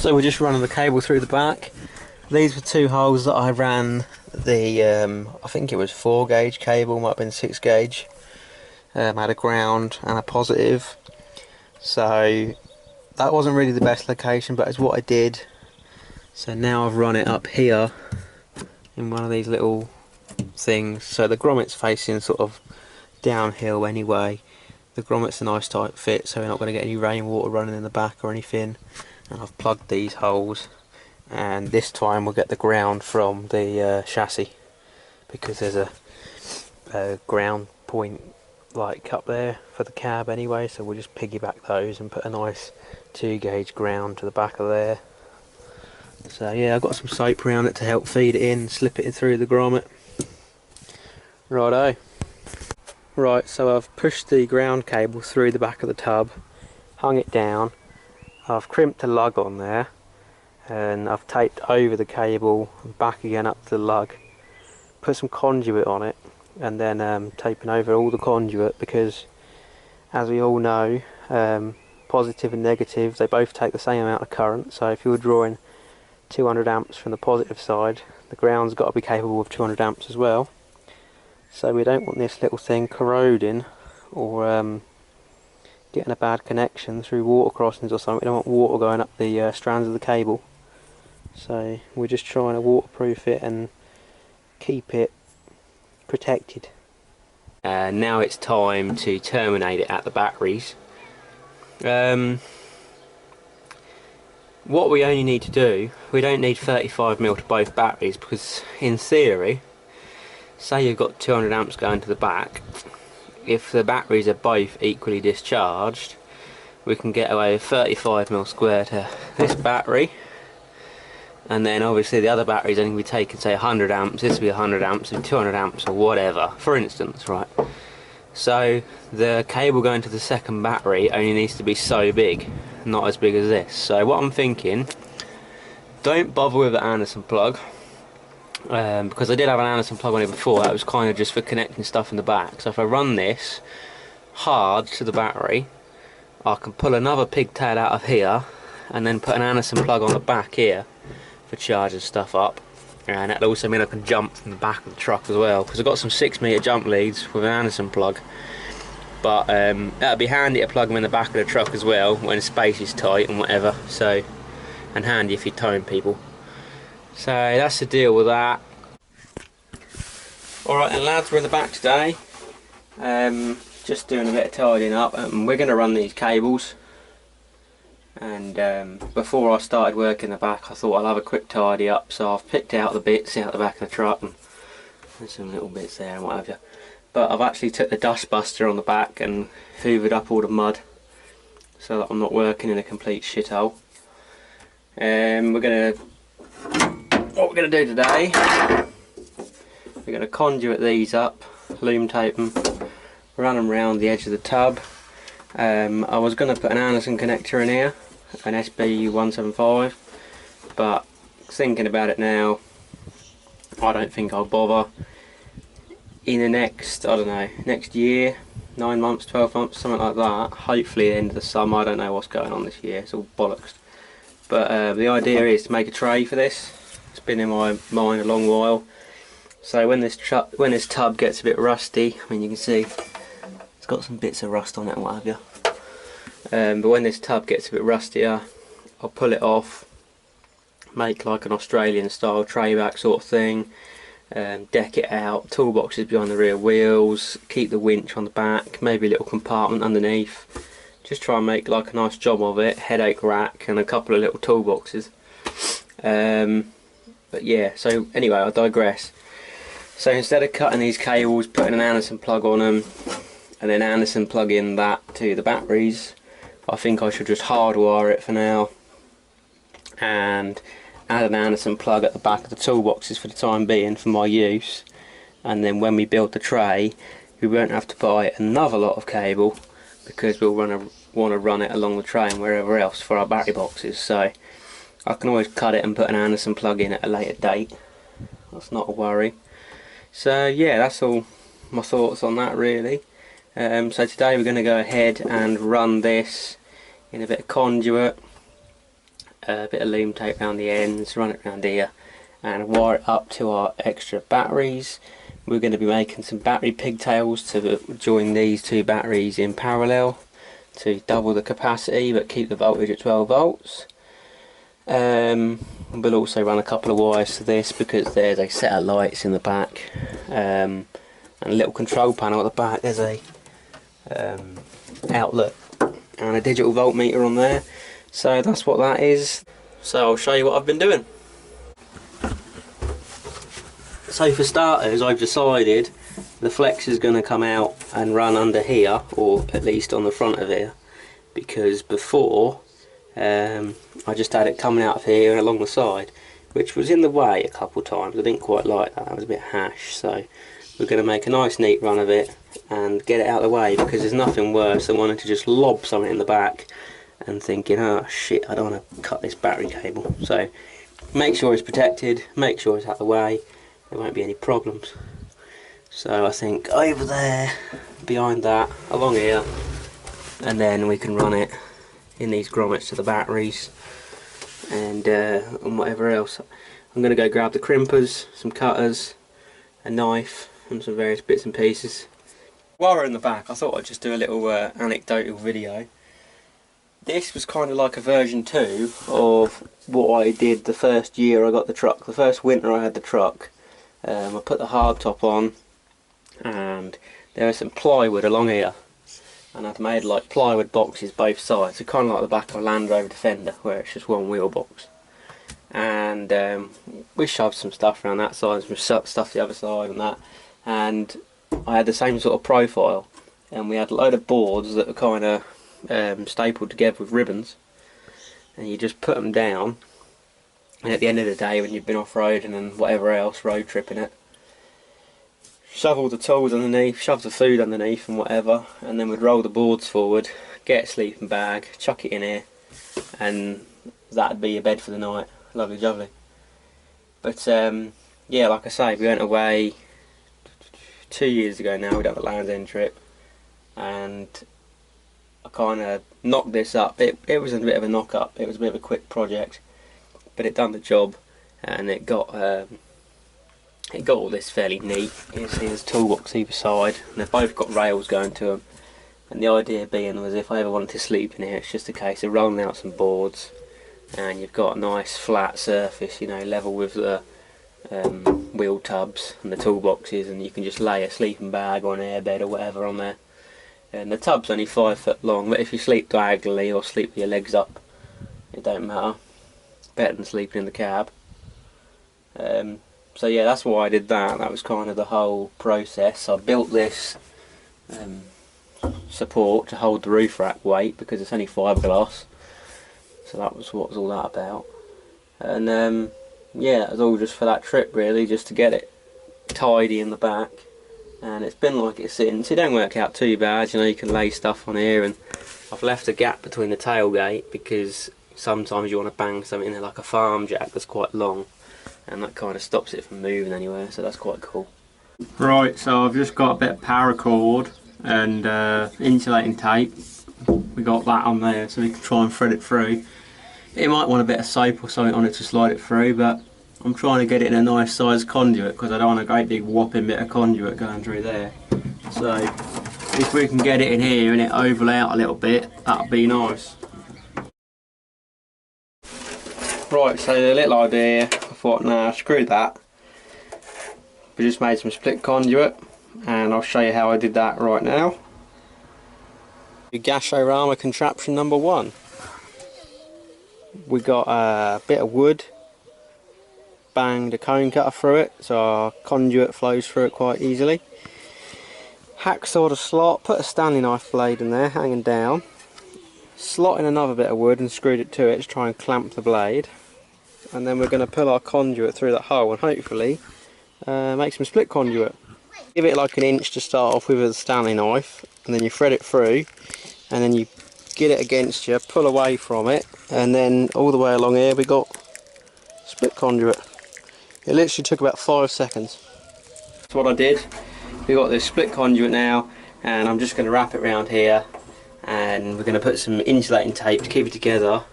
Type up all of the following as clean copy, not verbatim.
So we're just running the cable through the back. These were two holes that I ran the, I think it was 4 gauge cable, might have been 6 gauge. Had a ground and a positive. So that wasn't really the best location, but it's what I did. So now I've run it up here in one of these little things. So the grommet's facing sort of downhill anyway. The grommet's a nice tight fit, so we're not going to get any rainwater running in the back or anything. And I've plugged these holes, and this time we'll get the ground from the chassis, because there's a ground point like up there for the cab anyway, so we'll just piggyback those and put a nice 2 gauge ground to the back of there. So yeah, I've got some soap around it to help feed it in, slip it in through the grommet. Righto. Right, so I've pushed the ground cable through the back of the tub, hung it down, I've crimped a lug on there, and I've taped over the cable and back again up to the lug, put some conduit on it, and then taping over all the conduit, because as we all know, positive and negative, they both take the same amount of current. So if you were drawing 200 amps from the positive side, the ground's got to be capable of 200 amps as well. So we don't want this little thing corroding or getting a bad connection through water crossings or something. We don't want water going up the strands of the cable. So we're just trying to waterproof it and keep it protected. Now it's time to terminate it at the batteries. What we only need to do, we don't need 35mm to both batteries, because in theory, say you've got 200 amps going to the back, if the batteries are both equally discharged, we can get away with 35mm square to this battery, and then obviously the other batteries only be taking, say, 100 amps, this will be 100 amps and 200 amps or whatever, for instance, right? So the cable going to the second battery only needs to be so big, not as big as this. So what I'm thinking, don't bother with the Anderson plug, because I did have an Anderson plug on it before. That was kind of just for connecting stuff in the back. So if I run this hard to the battery, I can pull another pigtail out of here and then put an Anderson plug on the back here for charging stuff up, and that'll also mean I can jump from the back of the truck as well, because I've got some 6 metre jump leads with an Anderson plug. But that'll be handy to plug them in the back of the truck as well when space is tight and whatever. So, and handy if you're towing people. So that's the deal with that. Alright then lads, we're in the back today. Just doing a bit of tidying up, and we're going to run these cables. And before I started working the back, I thought I'll have a quick tidy up, so I've picked out the bits out the back of the truck, and there's some little bits there and what have you. But I've actually took the dust buster on the back and hoovered up all the mud, so that I'm not working in a complete shithole. What we're going to do today, we're going to conduit these up, loom tape them, run them around the edge of the tub. I was going to put an Anderson connector in here, an SB175, but thinking about it now, I don't think I'll bother. In the next, I don't know, next year, 9 months, 12 months, something like that, hopefully the end of the summer. I don't know what's going on this year, it's all bollocks. But the idea is to make a tray for this. It's been in my mind a long while. So when this tub gets a bit rusty, I mean, you can see it's got some bits of rust on it and what have you. But when this tub gets a bit rustier, I'll pull it off, make like an Australian style tray back sort of thing, deck it out, toolboxes behind the rear wheels, keep the winch on the back, maybe a little compartment underneath. Just try and make like a nice job of it, headache rack and a couple of little toolboxes. But yeah, so anyway, I digress. So instead of cutting these cables, putting an Anderson plug on them, and then Anderson plug in that to the batteries, I think I should just hardwire it for now and add an Anderson plug at the back of the toolboxes for the time being for my use. And then when we build the tray, we won't have to buy another lot of cable, because we'll want to run it along the tray and wherever else for our battery boxes. So I can always cut it and put an Anderson plug in at a later date. That's not a worry. So yeah, that's all my thoughts on that really. So today we're going to go ahead and run this in a bit of conduit, a bit of loom tape around the ends, run it around here, and wire it up to our extra batteries. We're going to be making some battery pigtails to join these two batteries in parallel to double the capacity but keep the voltage at 12 volts. We'll also run a couple of wires to this because there's a set of lights in the back, and a little control panel at the back. There's a outlet and a digital voltmeter on there, so that's what that is. So I'll show you what I've been doing. So for starters, I've decided the flex is going to come out and run under here, or at least on the front of here, because before I just had it coming out of here and along the side, which was in the way a couple of times. I didn't quite like that, that was a bit hash. So we're going to make a nice neat run of it and get it out of the way, because there's nothing worse than wanting to just lob something in the back and thinking, oh shit, I don't want to cut this battery cable. So make sure it's protected, make sure it's out of the way, there won't be any problems. So I think over there, behind that, along here, and then we can run it in these grommets to the batteries and whatever else. I'm going to go grab the crimpers, some cutters, a knife and some various bits and pieces. While we're in the back, I thought I'd just do a little anecdotal video. This was kind of like a version 2 of what I did the first year I got the truck. The first winter I had the truck, I put the hard top on and there was some plywood along here, and I've made like plywood boxes both sides, so kind of like the back of a Land Rover Defender where it's just one wheel box. And we shoved some stuff around that side, some stuff the other side and that, and I had the same sort of profile, and we had a load of boards that were kind of stapled together with ribbons, and you just put them down, and at the end of the day when you've been off-roading and whatever else, road tripping it, shove all the tools underneath, shove the food underneath and whatever, and then we'd roll the boards forward, get a sleeping bag, chuck it in here, and that'd be your bed for the night. Lovely jubbly. But yeah, like I say, we went away 2 years ago now. We done the Land's End trip, and I kind of knocked this up. It was a bit of a knock up, it was a bit of a quick project, but it done the job, and it got all this fairly neat. Here's a toolbox either side, and they've both got rails going to them, and the idea being was if I ever wanted to sleep in here, it's just a case of rolling out some boards and you've got a nice flat surface, you know, level with the wheel tubs and the toolboxes, and you can just lay a sleeping bag or an airbed or whatever on there. And the tub's only 5 foot long, but if you sleep diagonally or sleep with your legs up, it don't matter. Better than sleeping in the cab. So yeah, that's why I did that. That was kind of the whole process. I built this support to hold the roof rack weight because it's only fiberglass. So that was what was all that about. And yeah, that was all just for that trip really, just to get it tidy in the back. And it's been like it since. It don't work out too bad, you know, you can lay stuff on here, and I've left a gap between the tailgate because sometimes you want to bang something in there like a farm jack that's quite long, and that kind of stops it from moving anywhere, so that's quite cool. Right, so I've just got a bit of paracord and insulating tape. We got that on there so we can try and thread it through. It might want a bit of soap or something on it to slide it through, but I'm trying to get it in a nice size conduit because I don't want a great big whopping bit of conduit going through there. So if we can get it in here and it oval out a little bit, that'd be nice. Right, so the little idea, I thought, nah, screw that. We just made some split conduit, and I'll show you how I did that right now. Gashorama contraption number 1. We got a bit of wood, banged a cone cutter through it so our conduit flows through it quite easily. Hacksawed a slot, put a Stanley knife blade in there hanging down, slot in another bit of wood and screwed it to it to try and clamp the blade, and then we're going to pull our conduit through that hole and hopefully make some split conduit. Give it like an inch to start off with a Stanley knife, and then you thread it through, and then you get it against you, pull away from it, and then all the way along here we got split conduit. It literally took about 5 seconds. That's what I did. We got this split conduit now, and I'm just going to wrap it around here, and we're going to put some insulating tape to keep it together.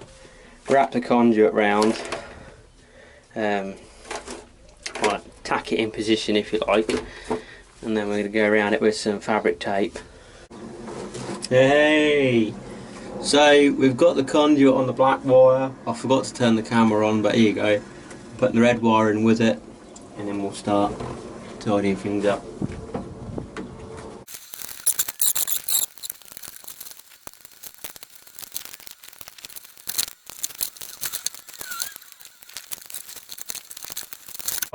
wrap the conduit round, like tack it in position if you like, and then we're going to go around it with some fabric tape. Hey! So we've got the conduit on the black wire. I forgot to turn the camera on, but here you go. Putting the red wire in with it, and then we'll start tidying things up.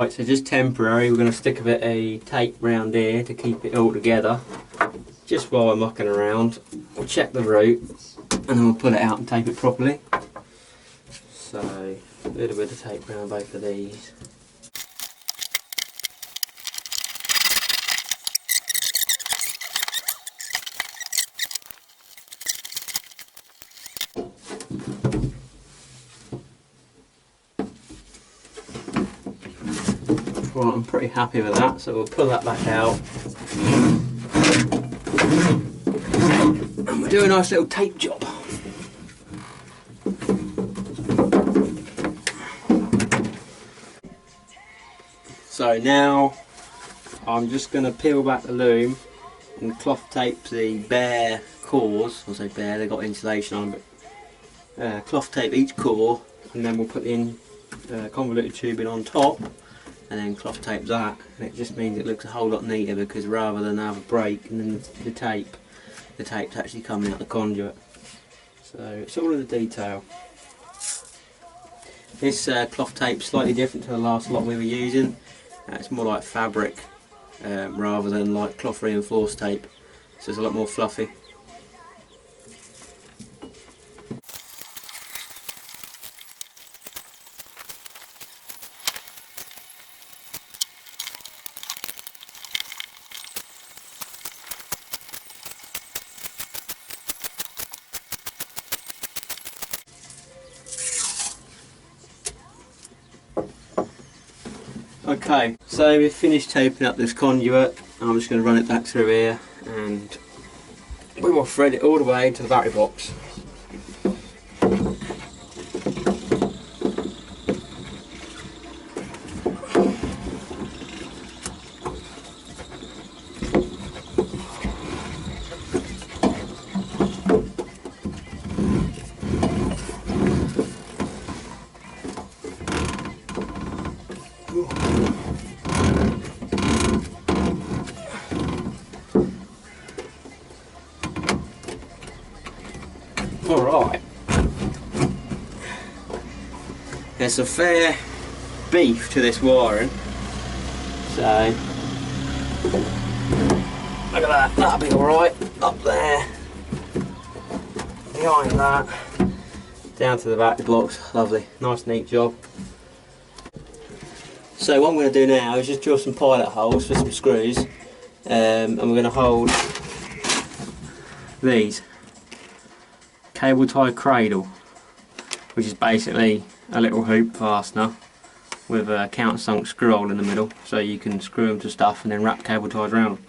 Right, so just temporary, we're going to stick a bit of tape round here to keep it all together. Just while we're mucking around, we'll check the route and then we'll pull it out and tape it properly. So, a little bit of tape around both of these. Right, I'm pretty happy with that, so we'll pull that back out. And we'll do a nice little tape job. So now I'm just going to peel back the loom and cloth tape the bare cores. I'll say bare, they've got insulation on, but cloth tape each core, and then we'll put in convoluted tubing on top, and then cloth tape that, and it just means it looks a whole lot neater, because rather than have a break and then the tape's actually coming out the conduit. So it's all in the detail. This cloth tape's slightly different to the last lot we were using. It's more like fabric rather than like cloth reinforced tape, so it's a lot more fluffy. Okay, so we've finished taping up this conduit. I'm just going to run it back through here and we will thread it all the way to the battery box. Alright, there's a fair beef to this wiring, so look at that, that'll be alright, up there, behind that, down to the battery box. Lovely, nice neat job. So what I'm going to do now is just drill some pilot holes for some screws, and we're going to hold these. Cable tie cradle, which is basically a little hoop fastener with a countersunk screw hole in the middle, so you can screw them to stuff and then wrap cable ties around them.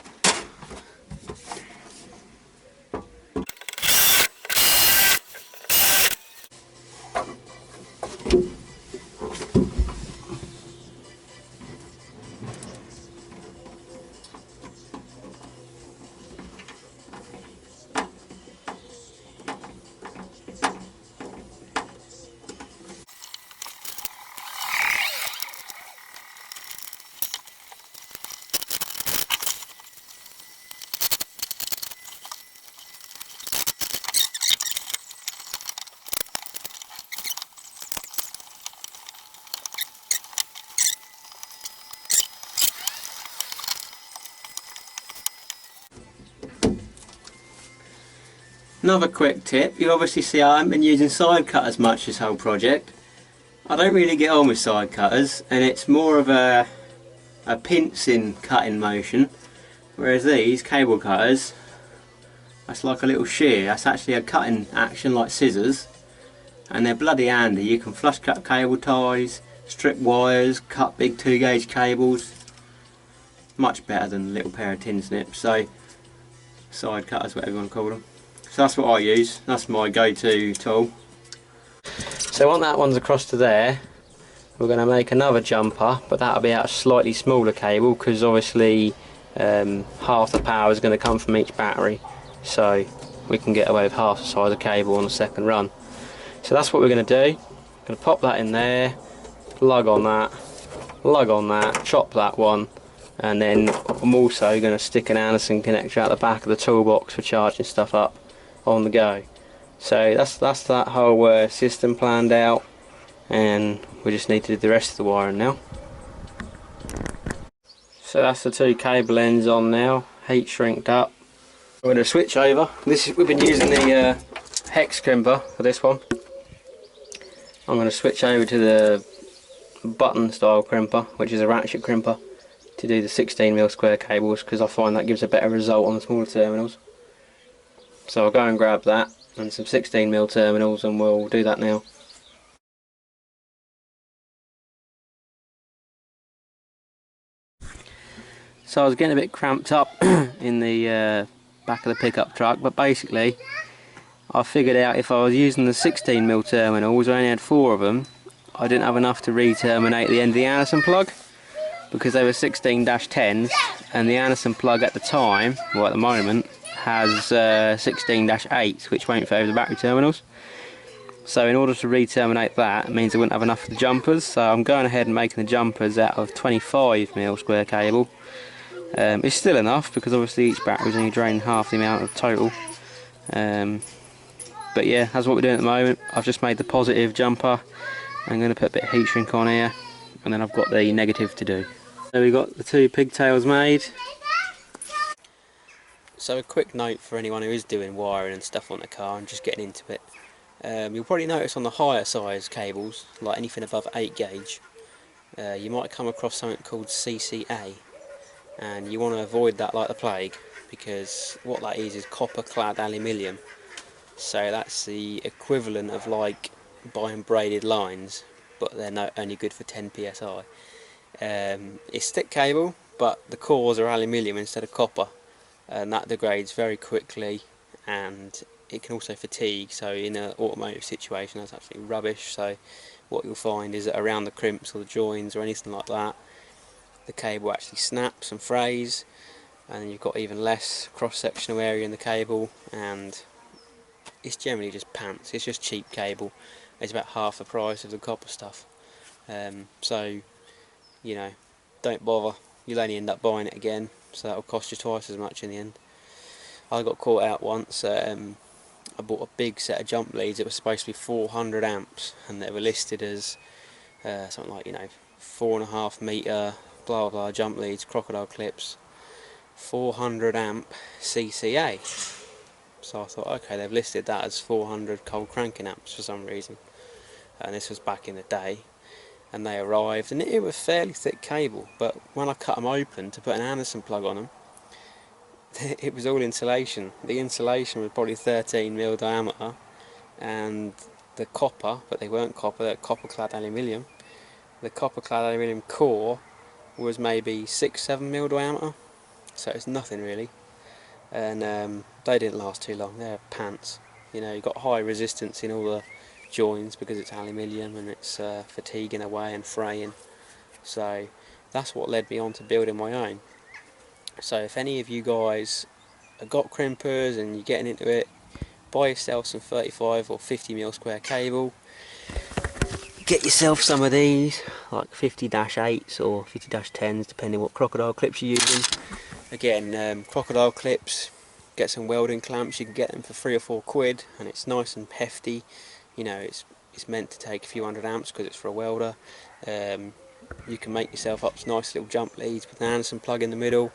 Another quick tip, you obviously see I haven't been using side cutters much this whole project. I don't really get on with side cutters, and it's more of a pincing cutting motion, whereas these cable cutters, that's like a little shear. That's actually a cutting action like scissors, and they're bloody handy. You can flush cut cable ties, strip wires, cut big 2-gauge cables, much better than a little pair of tin snips. So side cutters, whatever you want to call them. So that's what I use, that's my go-to tool. So once that one's across to there, we're going to make another jumper, but that'll be out a slightly smaller cable, because obviously half the power is going to come from each battery, so we can get away with half the size of cable on the second run. So that's what we're going to do. Going to pop that in there, lug on that, chop that one, and then I'm also going to stick an Anderson connector out the back of the toolbox for charging stuff up on the go. So that's that whole system planned out, and we just need to do the rest of the wiring now. So that's the two cable ends on now, heat shrinked up. We're going to switch over. We've been using the hex crimper for this one. I'm going to switch over to the button style crimper, which is a ratchet crimper, to do the 16mm square cables, because I find that gives a better result on the smaller terminals. So I'll go and grab that and some 16mm terminals, and we'll do that now. So I was getting a bit cramped up in the back of the pickup truck, but basically I figured out if I was using the 16mm terminals, I only had 4 of them, I didn't have enough to re-terminate the end of the Anderson plug, because they were 16-10s, and the Anderson plug at the time, well at the moment, has 16-8s, which won't favour the battery terminals. So in order to re-terminate that, it means I wouldn't have enough of the jumpers, so I'm going ahead and making the jumpers out of 25mm square cable. It's still enough, because obviously each battery is only draining half the amount of total. But yeah, that's what we're doing at the moment. I've just made the positive jumper. I'm going to put a bit of heat shrink on here, and then I've got the negative to do. So we've got the 2 pigtails made. So a quick note for anyone who is doing wiring and stuff on the car and just getting into it. You'll probably notice on the higher size cables, like anything above 8 gauge, you might come across something called CCA, and you want to avoid that like the plague, because what that is copper clad aluminium. So that's the equivalent of like buying braided lines, but they're only good for 10 psi. It's thick cable, but the cores are aluminium instead of copper, and that degrades very quickly, and it can also fatigue. So in an automotive situation, that's absolutely rubbish. So what you'll find is that around the crimps or the joins or anything like that, the cable actually snaps and frays, and you've got even less cross-sectional area in the cable, and it's generally just pants. It's just cheap cable. It's about half the price of the copper stuff. So, you know, don't bother. You'll only end up buying it again, so that'll cost you twice as much in the end. I got caught out once. I bought a big set of jump leads. It was supposed to be 400 amps, and they were listed as something like, 4.5 metre blah blah jump leads, crocodile clips, 400 amp CCA. So I thought, okay, they've listed that as 400 cold cranking amps for some reason, and this was back in the day. And they arrived, and it was fairly thick cable, but when I cut them open to put an Anderson plug on them, it was all insulation. The insulation was probably 13mm diameter, and the copper, but they weren't copper, they're copper clad aluminium. The copper clad aluminium core was maybe 6-7mm diameter, so it's nothing really. And they didn't last too long. They're pants. You've got high resistance in all the joins because it's aluminium, and it's fatiguing away and fraying. So that's what led me on to building my own. So if any of you guys have got crimpers and you're getting into it, buy yourself some 35 or 50mm square cable. Get yourself some of these, like 50-8s or 50-10s, depending what crocodile clips you're using. Again, crocodile clips, get some welding clamps. You can get them for 3 or 4 quid, and it's nice and hefty. It's meant to take a few hundred amps because it's for a welder. You can make yourself up some nice little jump leads with an Anderson plug in the middle,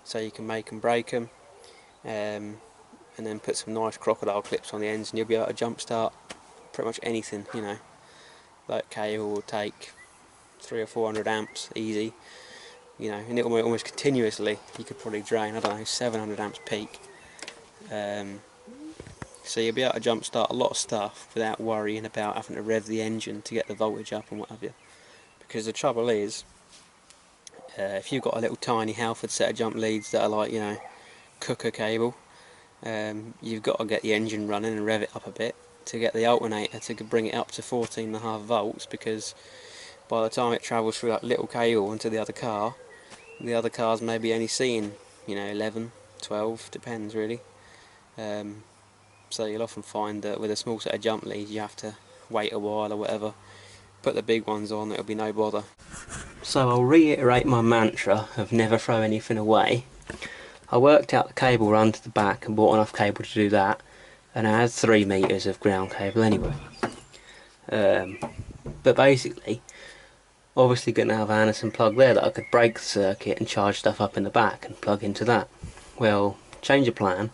so you can make and break them, and then put some nice crocodile clips on the ends, and you'll be able to jump start pretty much anything. That cable will take 300 or 400 amps easy, and it will almost continuously. You could probably drain, I don't know, 700 amps peak. So you'll be able to jump start a lot of stuff without worrying about having to rev the engine to get the voltage up and what have you. Because the trouble is, if you've got a little tiny Halford set of jump leads that are like, cooker cable, you've got to get the engine running and rev it up a bit. to get the alternator to bring it up to 14.5 volts, because by the time it travels through that little cable into the other car's maybe only seeing, you know, 11, 12, depends really. So you'll often find that with a small set of jump leads you have to wait a while or whatever. Put the big ones on, it'll be no bother. So I'll reiterate my mantra of never throw anything away. I worked out the cable run to the back and bought enough cable to do that, and I had 3 meters of ground cable anyway. But basically, obviously going to have an Anderson plug there that I could break the circuit and charge stuff up in the back and plug into that. Well, change of plan.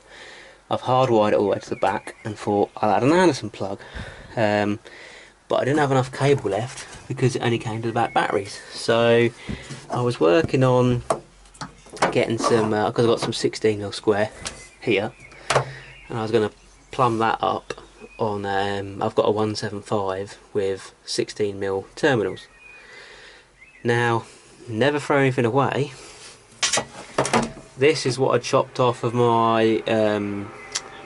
I've hardwired it all the way to the back and thought I'll add an Anderson plug, but I didn't have enough cable left because it only came to the back batteries. So I was working on getting some, because I've got some 16mm square here, and I was going to plumb that up on, I've got a 175 with 16mm terminals. Now, never throw anything away. This is what I chopped off of my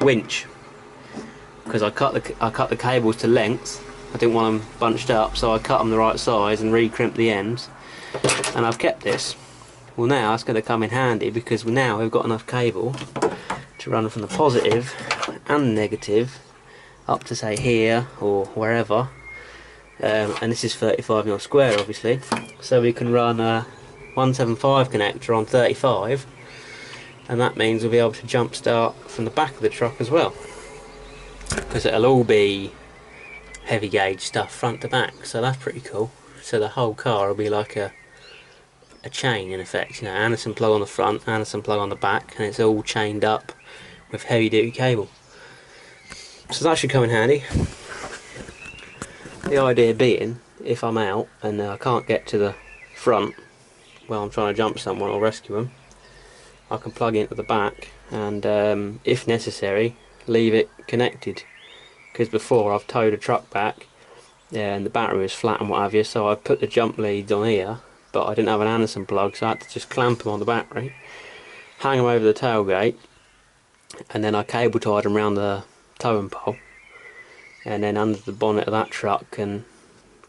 winch, because I cut the cables to length. I didn't want them bunched up, so I cut them the right size and re-crimped the ends, and I've kept this. Well, now it's going to come in handy, because now we've got enough cable to run from the positive and the negative up to, say, here or wherever, and this is 35mm square obviously, so we can run a 175 connector on 35, and that means we'll be able to jump start from the back of the truck as well, because it'll all be heavy gauge stuff front to back, so that's pretty cool. So the whole car will be like a chain in effect, you know, Anderson plug on the front, Anderson plug on the back, and it's all chained up with heavy duty cable. So that should come in handy. The idea being, if I'm out and I can't get to the front while I'm trying to jump someone or rescue them, I can plug into the back and, if necessary, leave it connected. Because before I've towed a truck back and the battery was flat and what have you, so I put the jump leads on here, but I didn't have an Anderson plug, so I had to just clamp them on the battery, hang them over the tailgate, and then I cable tied them around the towing pole, and then under the bonnet of that truck, and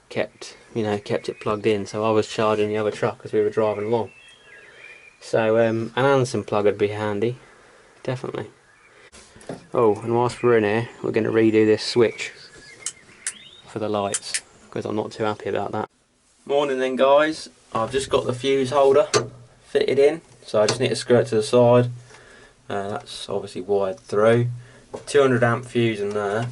kept it plugged in, so I was charging the other truck as we were driving along. So an Anderson plug would be handy, definitely. Oh, and whilst we're in here, we're going to redo this switch for the lights, because I'm not too happy about that. Morning then guys, I've just got the fuse holder fitted in, so I just need to screw it to the side. That's obviously wired through. 200 amp fuse in there.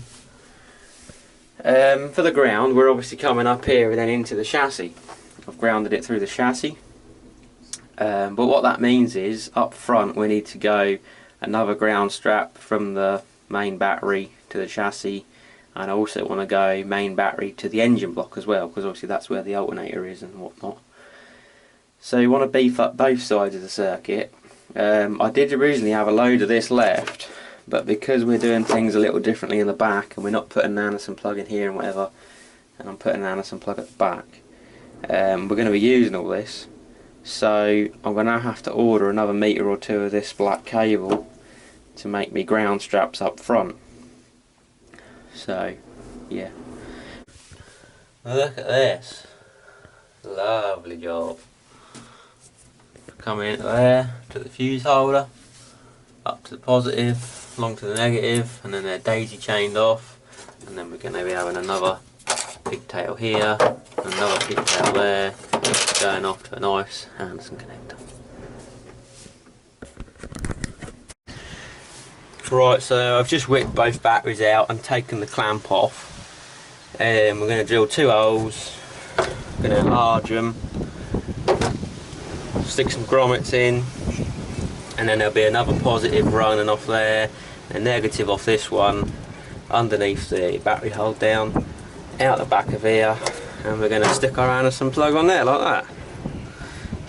For the ground, we're obviously coming up here and then into the chassis. I've grounded it through the chassis. But what that means is, up front we need to go another ground strap from the main battery to the chassis, and I also want to go main battery to the engine block as well, because obviously that's where the alternator is and whatnot. So you want to beef up both sides of the circuit. I did originally have a load of this left, but because we're doing things a little differently in the back and we're not putting an Anderson plug in here and whatever, and I'm putting an Anderson plug at the back, we're going to be using all this, so I'm going to have to order another metre or two of this black cable to make me ground straps up front. So yeah, look at this, lovely job. Coming into there to the fuse holder, up to the positive, along to the negative, and then they're daisy chained off, and then we're going to be having another pigtail here, another pigtail there, going off to a nice Anderson connector. Right, so I've just whipped both batteries out and taken the clamp off, and we're going to drill 2 holes, we're going to enlarge them, stick some grommets in, and then there'll be another positive running off there, a negative off this one, underneath the battery hold down, out the back of here, and we're going to stick our Anderson plug on there like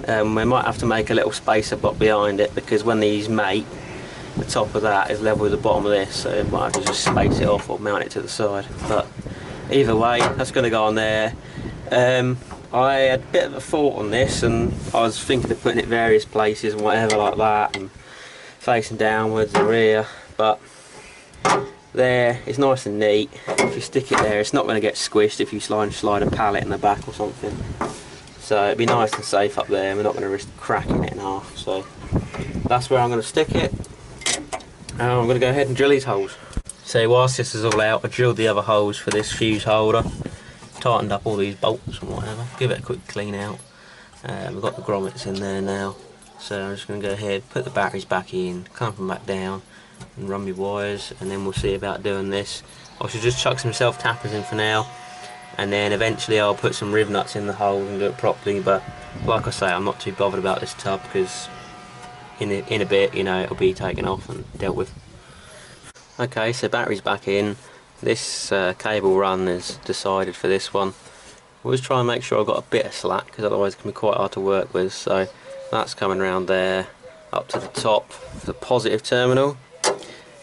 that. We might have to make a little spacer block behind it, because when these mate, the top of that is level with the bottom of this, so we might have to just space it off or mount it to the side. But either way, that's going to go on there. I had a bit of a thought on this, and I was thinking of putting it various places and whatever like that, and facing downwards or rear, but there, it's nice and neat. If you stick it there, it's not going to get squished if you slide a pallet in the back or something. So it'd be nice and safe up there, and we're not going to risk cracking it in half. So that's where I'm going to stick it. And I'm going to go ahead and drill these holes. So whilst this is all out, I drilled the other holes for this fuse holder, tightened up all these bolts and whatever, give it a quick clean out. We've got the grommets in there now, so I'm just going to go ahead, put the batteries back in, clamp them back down and run my wires, and then we'll see about doing this. I should just chuck some self-tappers in for now, and then eventually I'll put some riv nuts in the holes and do it properly. But like I say, I'm not too bothered about this tub because in a bit, you know, it'll be taken off and dealt with. Okay, so battery's back in. This cable run is decided for this one. Always try and make sure I've got a bit of slack, because otherwise it can be quite hard to work with. So that's coming around there up to the top for the positive terminal,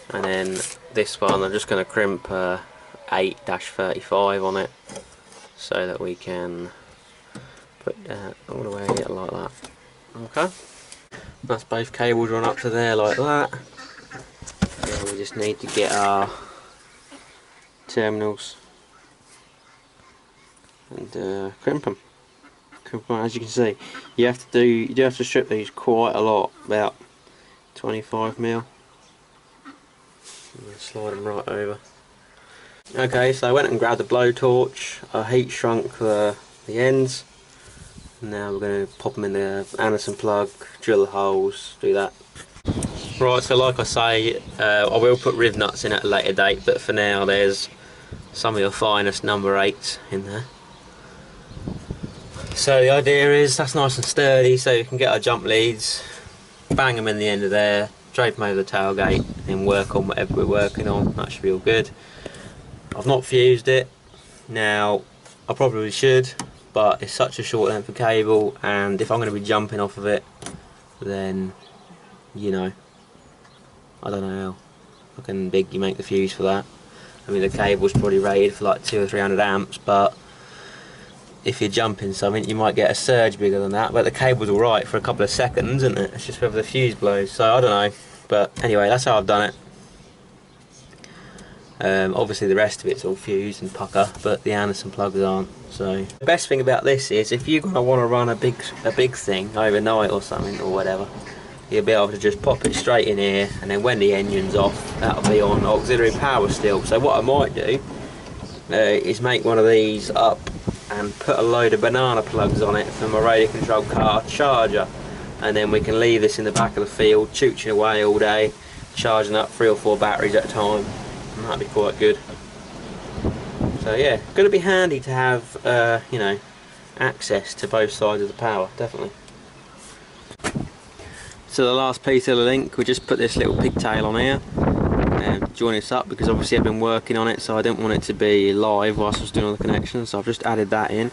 and then this one I'm just going to crimp 8-35 on it so that we can put that all the way like that. Okay, that's both cables run up to there like that. Then we just need to get our terminals and crimp them. As you can see, you do have to strip these quite a lot, about 25mm. Slide them right over. Okay, so I went and grabbed a blowtorch. I heat shrunk the ends. Now we're going to pop them in the Anderson plug, drill the holes, do that. Right, so like I say, I will put riv nuts in at a later date, but for now there's some of your finest number 8s in there. So the idea is that's nice and sturdy, so you can get our jump leads, bang them in the end of there, drape them over the tailgate, and work on whatever we're working on. That should be all good. I've not fused it. Now, I probably should, but it's such a short length of cable, and if I'm going to be jumping off of it, then, you know, I don't know how fucking big you make the fuse for that. I mean, the cable's probably rated for like 200 or 300 amps, but if you're jumping something, you might get a surge bigger than that. But the cable's alright for a couple of seconds, isn't it? It's just whether the fuse blows. So I don't know. But anyway, that's how I've done it. Obviously the rest of it's all fused and pucker, but the Anderson plugs aren't. So the best thing about this is if you're gonna want to run a big thing overnight or something or whatever, you'll be able to just pop it straight in here, and then when the engine's off, that'll be on auxiliary power still. So what I might do is make one of these up and put a load of banana plugs on it for my radio controlled car charger, and then we can leave this in the back of the field chooching away all day, charging up 3 or 4 batteries at a time, and that'd be quite good. So yeah, going to be handy to have you know, access to both sides of the power, definitely. So the last piece of the link, we just put this little pigtail on here and join this up, because obviously I've been working on it, so I didn't want it to be live whilst I was doing all the connections, so I've just added that in.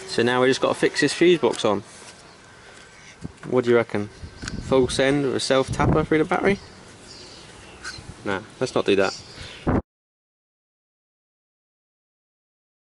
So now we just got to fix this fuse box on. What do you reckon? Full send with a self tapper through the battery? Nah, let's not do that.